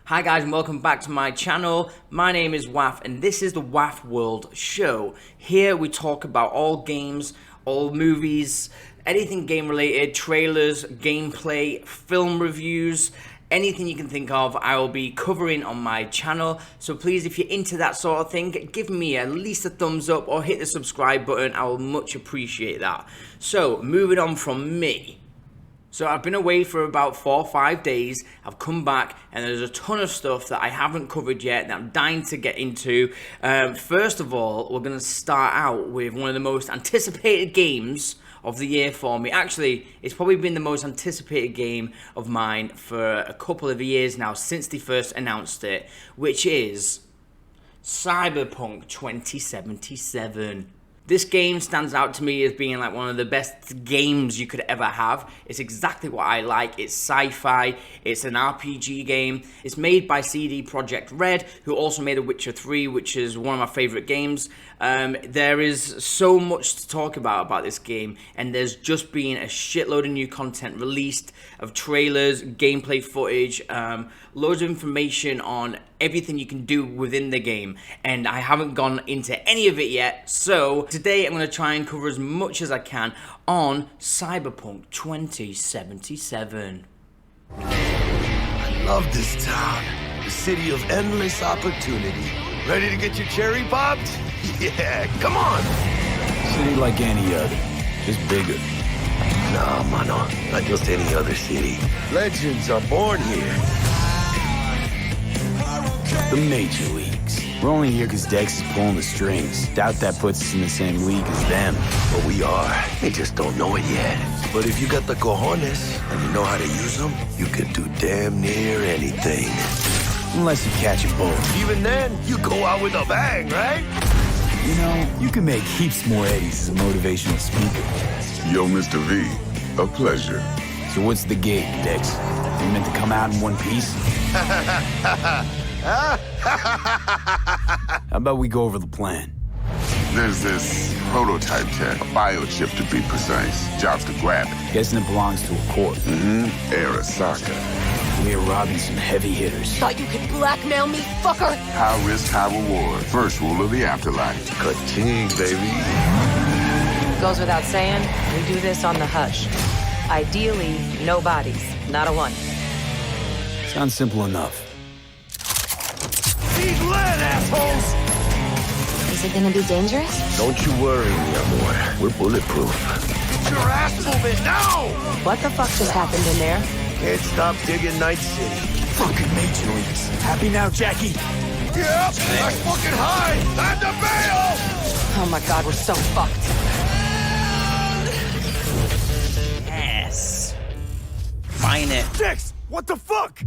Hi guys and welcome back to my channel. My name is wAFF and this is the wAFF World Show. Here we talk about all games, all movies, anything game related, trailers, gameplay, film reviews, anything you can think of I will be covering on my channel. So please, if you're into that sort of thing, give me at least a thumbs up or hit the subscribe button. I will much appreciate that. So moving on from me. So I've been away for about 4 or 5 days. I've come back and there's a ton of stuff that I haven't covered yet that I'm dying to get into. First of all, we're going to start out with one of the most anticipated games of the year for me. Actually, it's probably been the most anticipated game of mine for a couple of years now since they first announced it, which is Cyberpunk 2077. This game stands out to me as being like one of the best games you could ever have. It's exactly what I like. It's sci-fi. It's an RPG game. It's made by CDPROJEKTRED, who also made The Witcher 3, which is one of my favorite games. There is so much to talk about this game, and there's just been a shitload of new content released of trailers, gameplay footage, loads of information on everything you can do within the game, and I haven't gone into any of it yet. So today I'm going to try and cover as much as I can on Cyberpunk 2077. I love this town, the city of endless opportunity. Ready to get your cherry popped? Yeah, come on. City like any other, just bigger. No, mano, not just any other city. Legends are born here. The major leagues. We're only here because Dex is pulling the strings. Doubt that puts us in the same league as them. But we are. They just don't know it yet. But if you got the cojones and you know how to use them, you can do damn near anything. Unless you catch a bullet. Even then, you go out with a bang, right? You know, you can make heaps more eddies as a motivational speaker. Yo, Mr. V, a pleasure. So what's the gig, Dex? You meant to come out in one piece? How about we go over the plan? There's this prototype tech, a biochip to be precise. Job's to grab it. Guessing it belongs to a corp. Arasaka. We're robbing some heavy hitters. Thought you could blackmail me, fucker? High risk, high reward. First rule of the afterlife. Ka-ching, baby. Goes without saying, we do this on the hush. Ideally, no bodies, not a one. Sounds simple enough. Need lead, assholes! Is it gonna be dangerous? Don't you worry, mi amor. We're bulletproof. Get your ass moving now! What the fuck just happened in there? Can't stop digging Night City. Fucking major leagues. Happy now, Jacky? Yep, let's fucking hide! Time to bail! Oh my god, we're so fucked. Yes. Find it. Dex, what the fuck?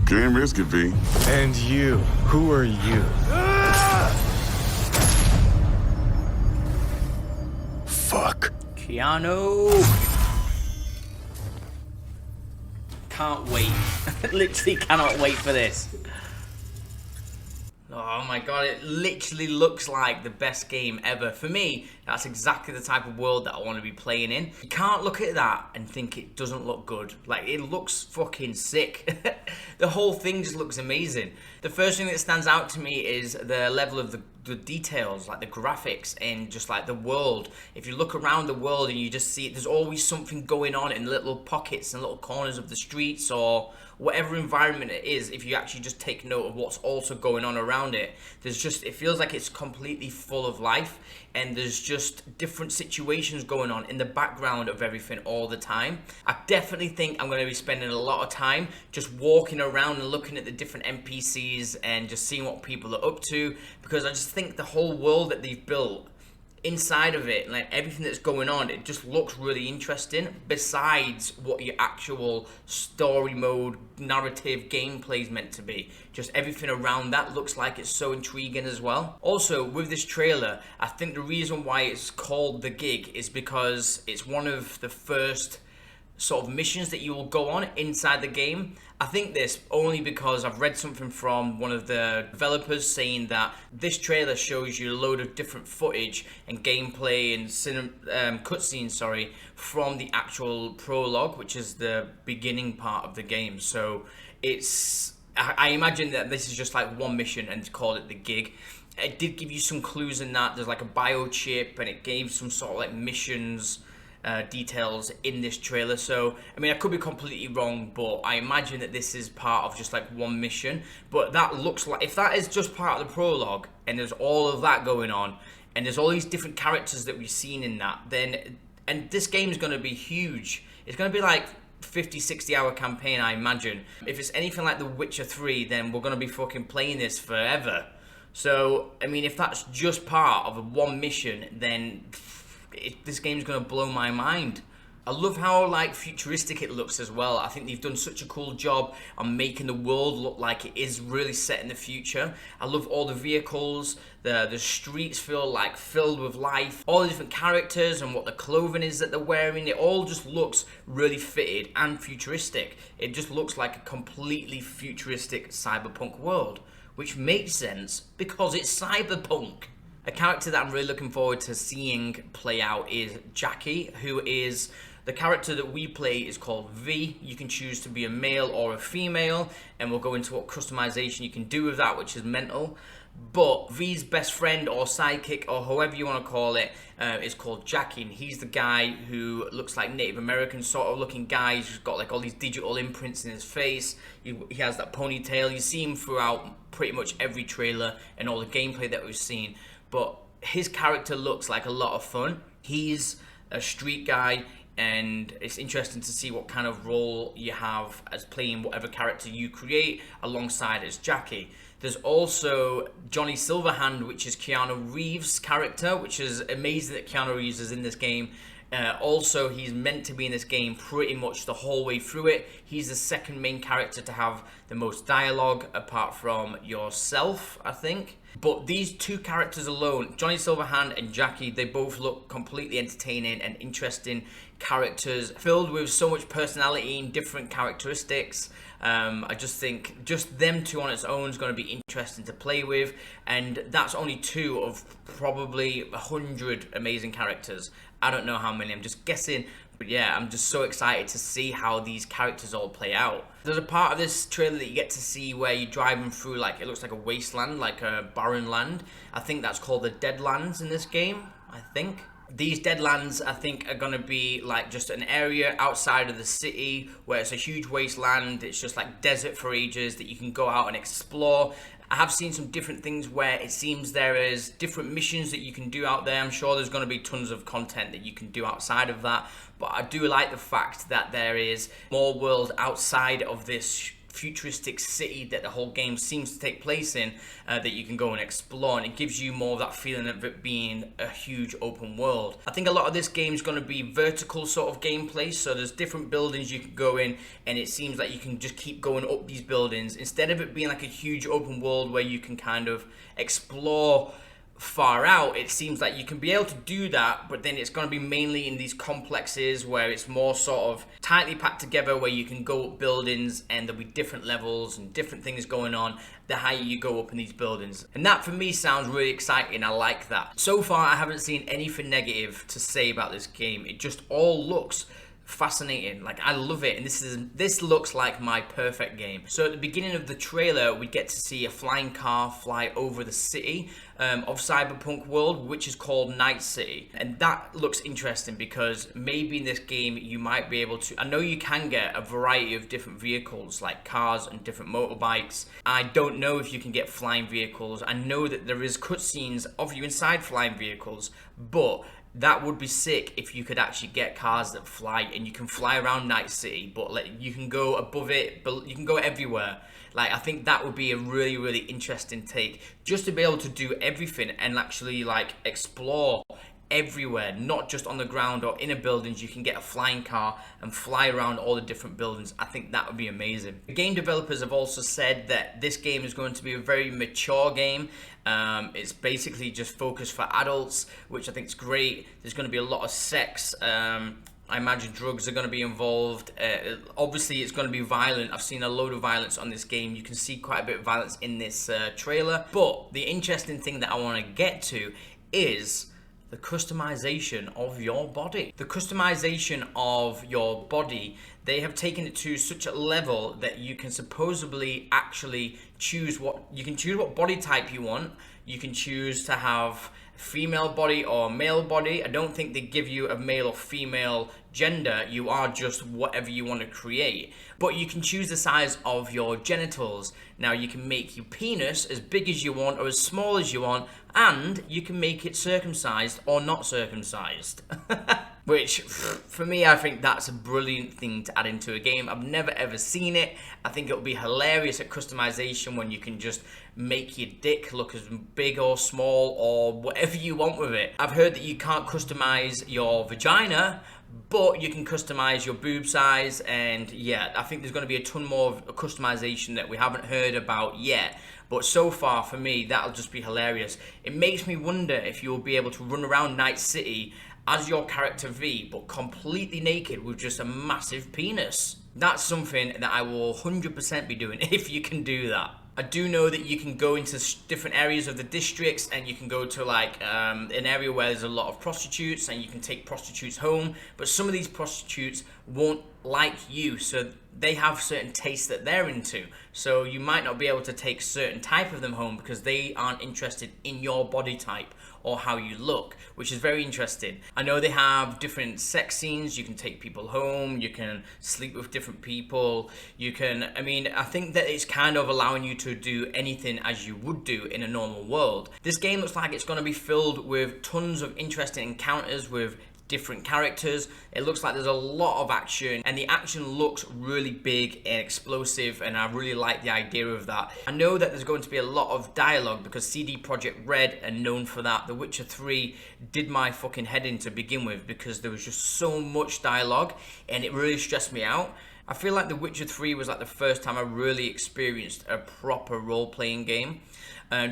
Can't risk it, V. And you, who are you? Fuck. Keanu. Can't wait. Literally cannot wait for this. Oh my god, it literally looks like the best game ever. For me, that's exactly the type of world that I want to be playing in. You can't look at that and think it doesn't look good. Like, it looks fucking sick. The whole thing just looks amazing. The first thing that stands out to me is the level of the details, like the graphics and just like the world. If you look around the world and you just see it, there's always something going on in little pockets and little corners of the streets or whatever environment it is. If you actually just take note of what's also going on around it, it feels like it's completely full of life, and there's just different situations going on in the background of everything all the time. I definitely think I'm going to be spending a lot of time just walking around and looking at the different NPCs and just seeing what people are up to, because I just think the whole world that they've built inside of it, like everything that's going on, it just looks really interesting, besides what your actual story mode narrative gameplay is meant to be. Just everything around that looks like it's so intriguing as well. Also, with this trailer, I think the reason why it's called The Gig is because it's one of the first sort of missions that you will go on inside the game. I think this only because I've read something from one of the developers saying that this trailer shows you a load of different footage and gameplay and cutscenes, from the actual prologue, which is the beginning part of the game. So it's I imagine that this is just like one mission and call it the gig. It did give you some clues in that. There's like a biochip, and it gave some sort of like missions details in this trailer. So I mean, I could be completely wrong, but I imagine that this is part of just like one mission. But that looks like, if that is just part of the prologue and there's all of that going on and there's all these different characters that we've seen in that, then, and this game is going to be huge. It's going to be like 50-60 hour campaign, I imagine. If it's anything like The Witcher 3, then we're going to be fucking playing this forever. So I mean, if that's just part of a one mission, then this game's going to blow my mind. I love how like futuristic it looks as well. I think they've done such a cool job on making the world look like it is really set in the future. I love all the vehicles, the streets feel like filled with life, all the different characters and what the clothing is that they're wearing. It all just looks really fitted and futuristic. It just looks like a completely futuristic cyberpunk world, which makes sense because it's cyberpunk. A character that I'm really looking forward to seeing play out is Jacky, who is the character that we play is called V. You can choose to be a male or a female, and we'll go into what customization you can do with that, which is mental. But V's best friend or sidekick, or however you want to call it, is called Jacky, and he's the guy who looks like Native American sort of looking guy. He's got like all these digital imprints in his face. He has that ponytail. You see him throughout pretty much every trailer and all the gameplay that we've seen. But his character looks like a lot of fun. He's a street guy, and it's interesting to see what kind of role you have as playing whatever character you create alongside as Jacky. There's also Johnny Silverhand, which is Keanu Reeves' character, which is amazing that Keanu Reeves is in this game. Also, he's meant to be in this game pretty much the whole way through it. He's the second main character to have the most dialogue apart from yourself, I think. But these two characters alone, Johnny Silverhand and Jacky, they both look completely entertaining and interesting characters, filled with so much personality and different characteristics. I just think just them two on its own is going to be interesting to play with, and that's only two of probably 100 amazing characters. I don't know how many, I'm just guessing, but yeah, I'm just so excited to see how these characters all play out. There's a part of this trailer that you get to see where you're driving through, like, it looks like a wasteland, like a barren land. I think that's called the Deadlands in this game, I think. These Deadlands, I think, are going to be like just an area outside of the city where it's a huge wasteland. It's just like desert for ages that you can go out and explore. I have seen some different things where it seems there is different missions that you can do out there. I'm sure there's going to be tons of content that you can do outside of that. But I do like the fact that there is more world outside of this futuristic city that the whole game seems to take place in, that you can go and explore, and it gives you more of that feeling of it being a huge open world. I think a lot of this game is going to be vertical sort of gameplay, so there's different buildings you can go in, and it seems like you can just keep going up these buildings instead of it being like a huge open world where you can kind of explore far out. It seems like you can be able to do that, but then it's going to be mainly in these complexes where it's more sort of tightly packed together, where you can go up buildings and there'll be different levels and different things going on the higher you go up in these buildings. And that for me sounds really exciting. I like that. So far I haven't seen anything negative to say about this game. It just all looks fascinating. Like, I love it, and this looks like my perfect game. So at the beginning of the trailer, we get to see a flying car fly over the city of Cyberpunk world, which is called Night City, and that looks interesting because maybe in this game you might be able to, I know you can get a variety of different vehicles like cars and different motorbikes. I don't know if you can get flying vehicles. I know that there is cutscenes of you inside flying vehicles, but that would be sick if you could actually get cars that fly and you can fly around Night City, but like, you can go above it, but you can go everywhere. Like, I think that would be a really, really interesting take, just to be able to do everything and actually like explore everywhere, not just on the ground or inner buildings. You can get a flying car and fly around all the different buildings. I think that would be amazing. The game developers have also said that this game is going to be a very mature game. It's basically just focused for adults, which I think is great. There's going to be a lot of sex. I imagine drugs are going to be involved. Obviously, it's going to be violent. I've seen a load of violence on this game. You can see quite a bit of violence in this trailer. But the interesting thing that I want to get to is the customization of your body. The customization of your body, they have taken it to such a level that you can supposedly actually choose what body type you want. You can choose to have female body or male body. I don't think they give you a male or female gender. You are just whatever you want to create. But you can choose the size of your genitals. Now you can make your penis as big as you want or as small as you want, and you can make it circumcised or not circumcised. Which, for me, I think that's a brilliant thing to add into a game. I've never ever seen it. I think it'll be hilarious at customization when you can just make your dick look as big or small or whatever you want with it. I've heard that you can't customize your vagina, but you can customize your boob size, and yeah, I think there's going to be a ton more of customization that we haven't heard about yet. But so far, for me, that'll just be hilarious. It makes me wonder if you'll be able to run around Night City as your character V, but completely naked with just a massive penis. That's something that I will 100% be doing if you can do that. I do know that you can go into different areas of the districts, and you can go to like an area where there's a lot of prostitutes, and you can take prostitutes home, but some of these prostitutes won't like you, so they have certain tastes that they're into, so you might not be able to take certain type of them home because they aren't interested in your body type or how you look, which is very interesting. I know they have different sex scenes. You can take people home, you can sleep with different people, you can, I mean, I think that it's kind of allowing you to do anything as you would do in a normal world. This game looks like it's going to be filled with tons of interesting encounters with different characters. It looks like there's a lot of action, and the action looks really big and explosive, and I really like the idea of that. I know that there's going to be a lot of dialogue because CDPROJEKTRED are known for that. The Witcher 3 did my fucking head in to begin with because there was just so much dialogue and it really stressed me out. I feel like The Witcher 3 was like the first time I really experienced a proper role-playing game.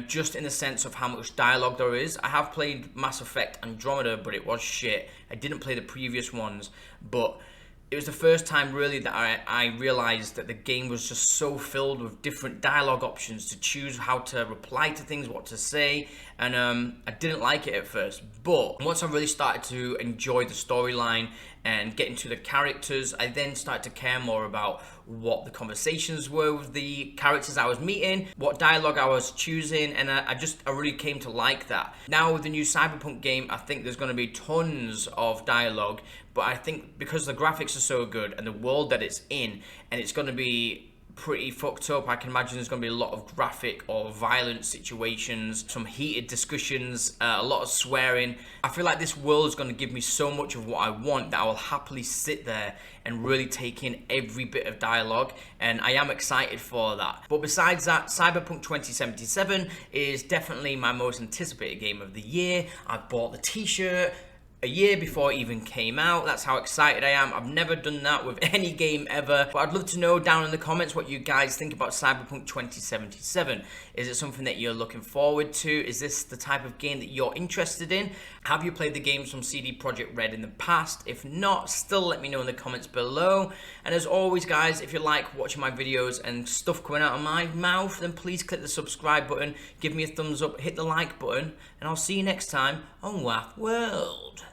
Just in the sense of how much dialogue there is. I have played Mass Effect Andromeda, but it was shit. I didn't play the previous ones, but it was the first time really that I realized that the game was just so filled with different dialogue options to choose how to reply to things, what to say, and I didn't like it at first. But once I really started to enjoy the storyline and get into the characters, I then started to care more about what the conversations were with the characters I was meeting, what dialogue I was choosing, and I really came to like that. Now with the new Cyberpunk game, I think there's going to be tons of dialogue, but I think because the graphics are so good and the world that it's in, and it's going to be pretty fucked up, I can imagine there's going to be a lot of graphic or violent situations, some heated discussions, a lot of swearing. I feel like this world is going to give me so much of what I want that I will happily sit there and really take in every bit of dialogue, and I am excited for that. But besides that, Cyberpunk 2077 is definitely my most anticipated game of the year. I bought the t-shirt a year before it even came out. That's how excited I am. I've never done that with any game ever, but I'd love to know down in the comments what you guys think about Cyberpunk 2077. Is it something that you're looking forward to? Is this the type of game that you're interested in? Have you played the games from CDPROJEKTRED in the past? If not, still let me know in the comments below. And as always guys, if you like watching my videos and stuff coming out of my mouth, then please click the subscribe button, give me a thumbs up, hit the like button, and I'll see you next time on wAFF World.